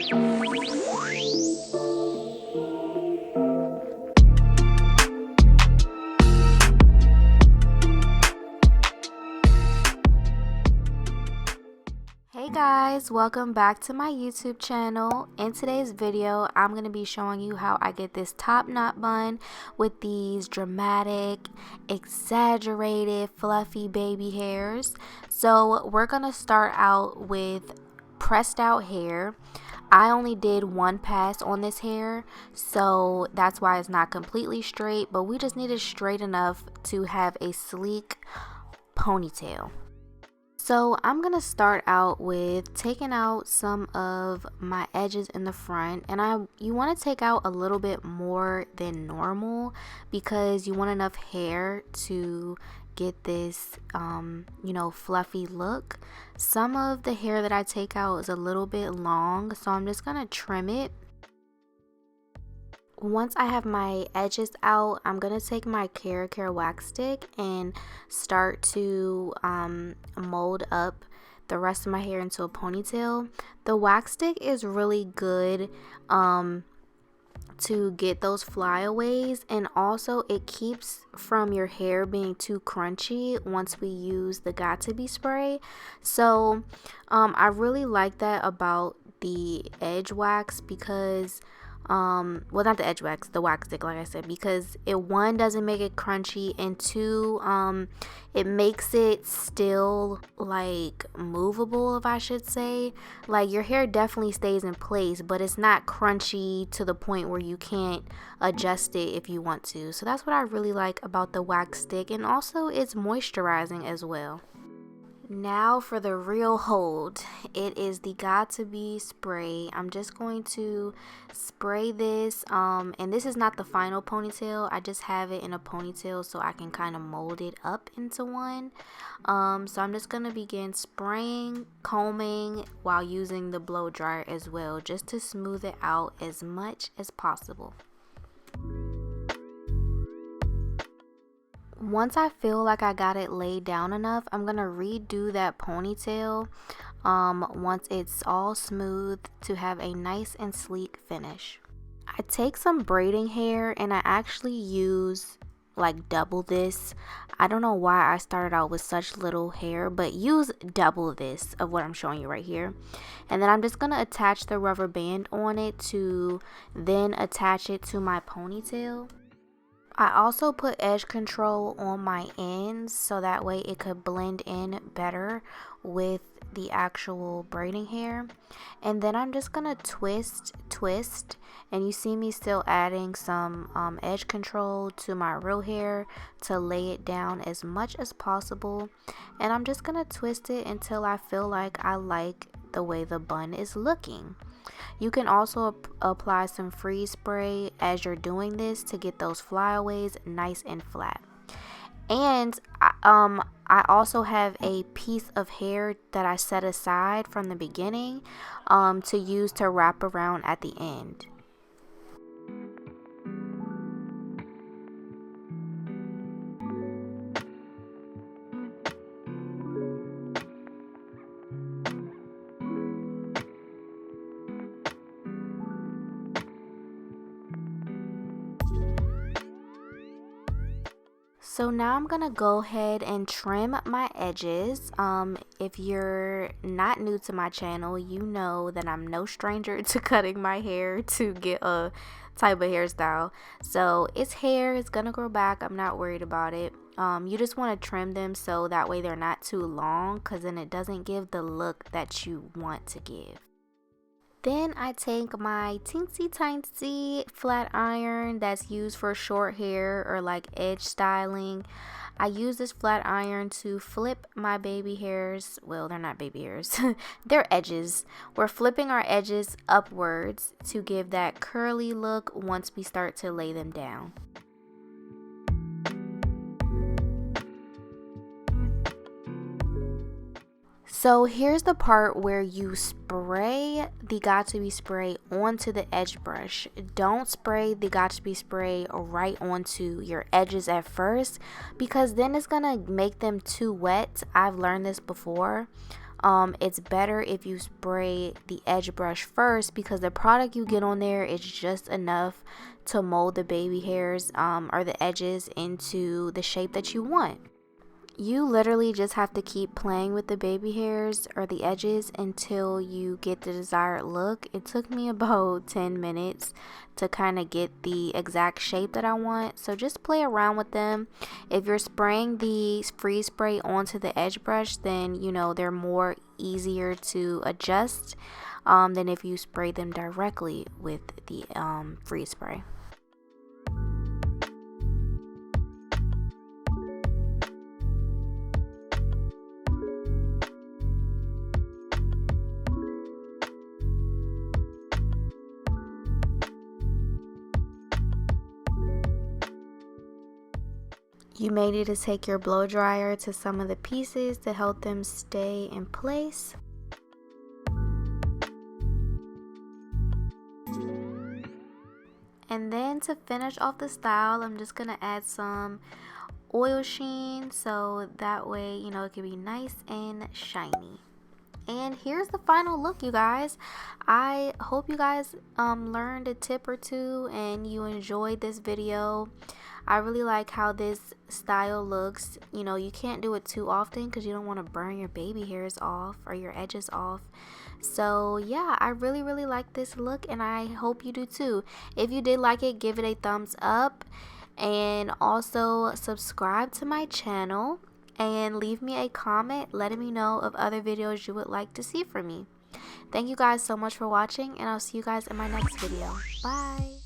Hey guys, welcome back to my YouTube channel. In today's video, I'm going to be showing you how I get this top knot bun with these dramatic, exaggerated, fluffy baby hairs. So we're going to start out with pressed out hair. I only did one pass on this hair, so that's why it's not completely straight, but we just need it straight enough to have a sleek ponytail. So I'm going to start out with taking out some of my edges in the front, and you want to take out a little bit more than normal because you want enough hair to get this fluffy look. Some of the hair that I take out is a little bit long, so I'm just going to trim it. Once I have my edges out, I'm going to take my Care wax stick and start to mold up the rest of my hair into a ponytail. The wax stick is really good to get those flyaways, and also it keeps from your hair being too crunchy once we use the Got To Be spray. So I really like that about the edge wax because well, not the edge wax, the wax stick, like I said, because one, doesn't make it crunchy, and two, it makes it still like movable, if I should say. Like, your hair definitely stays in place, but it's not crunchy to the point where you can't adjust it if you want to. So that's what I really like about the wax stick, and also it's moisturizing as well. Now for the real hold. It is the Got To Be spray. I'm just going to spray this, and this is not the final ponytail. I just have it in a ponytail so I can kind of mold it up into one. So I'm just going to begin spraying, combing while using the blow dryer as well, just to smooth it out as much as possible. Once I feel like I got it laid down enough, I'm going to redo that ponytail once it's all smooth to have a nice and sleek finish. I take some braiding hair and I actually use like double this. I don't know why I started out with such little hair, but use double this of what I'm showing you right here. And then I'm just going to attach the rubber band on it to then attach it to my ponytail. I also put edge control on my ends so that way it could blend in better with the actual braiding hair. And then I'm just gonna twist, and you see me still adding some edge control to my real hair to lay it down as much as possible. And I'm just gonna twist it until I feel like I like the way the bun is looking. You can also apply some freeze spray as you're doing this to get those flyaways nice and flat. And I also have a piece of hair that I set aside from the beginning to use to wrap around at the end. So now I'm gonna go ahead and trim my edges. If you're not new to my channel, you know that I'm no stranger to cutting my hair to get a type of hairstyle. So it's hair, it's gonna grow back. I'm not worried about it. You just want to trim them so that way they're not too long, because then it doesn't give the look that you want to give. Then I take my teensy tiny flat iron that's used for short hair or like edge styling. I use this flat iron to flip my baby hairs. Well, they're not baby hairs. They're edges. We're flipping our edges upwards to give that curly look once we start to lay them down. So here's the part where you spray the Got To Be spray onto the edge brush. Don't spray the Got To Be spray right onto your edges at first, because then it's gonna make them too wet. I've learned this before. It's better if you spray the edge brush first, because the product you get on there is just enough to mold the baby hairs or the edges into the shape that you want. You literally just have to keep playing with the baby hairs or the edges until you get the desired look. It took me about 10 minutes to kind of get the exact shape that I want. So just play around with them. If you're spraying the freeze spray onto the edge brush, then you know they're more easier to adjust than if you spray them directly with the freeze spray. You may need to take your blow dryer to some of the pieces to help them stay in place. And then to finish off the style, I'm just going to add some oil sheen so that way, you know, it can be nice and shiny. And here's the final look, you guys. I hope you guys learned a tip or two and you enjoyed this video. I really like how this style looks. You know, you can't do it too often because you don't want to burn your baby hairs off or your edges off. So yeah, I really like this look and I hope you do too. If you did like it, give it a thumbs up and also subscribe to my channel. And leave me a comment letting me know of other videos you would like to see from me. Thank you guys so much for watching, and I'll see you guys in my next video. Bye.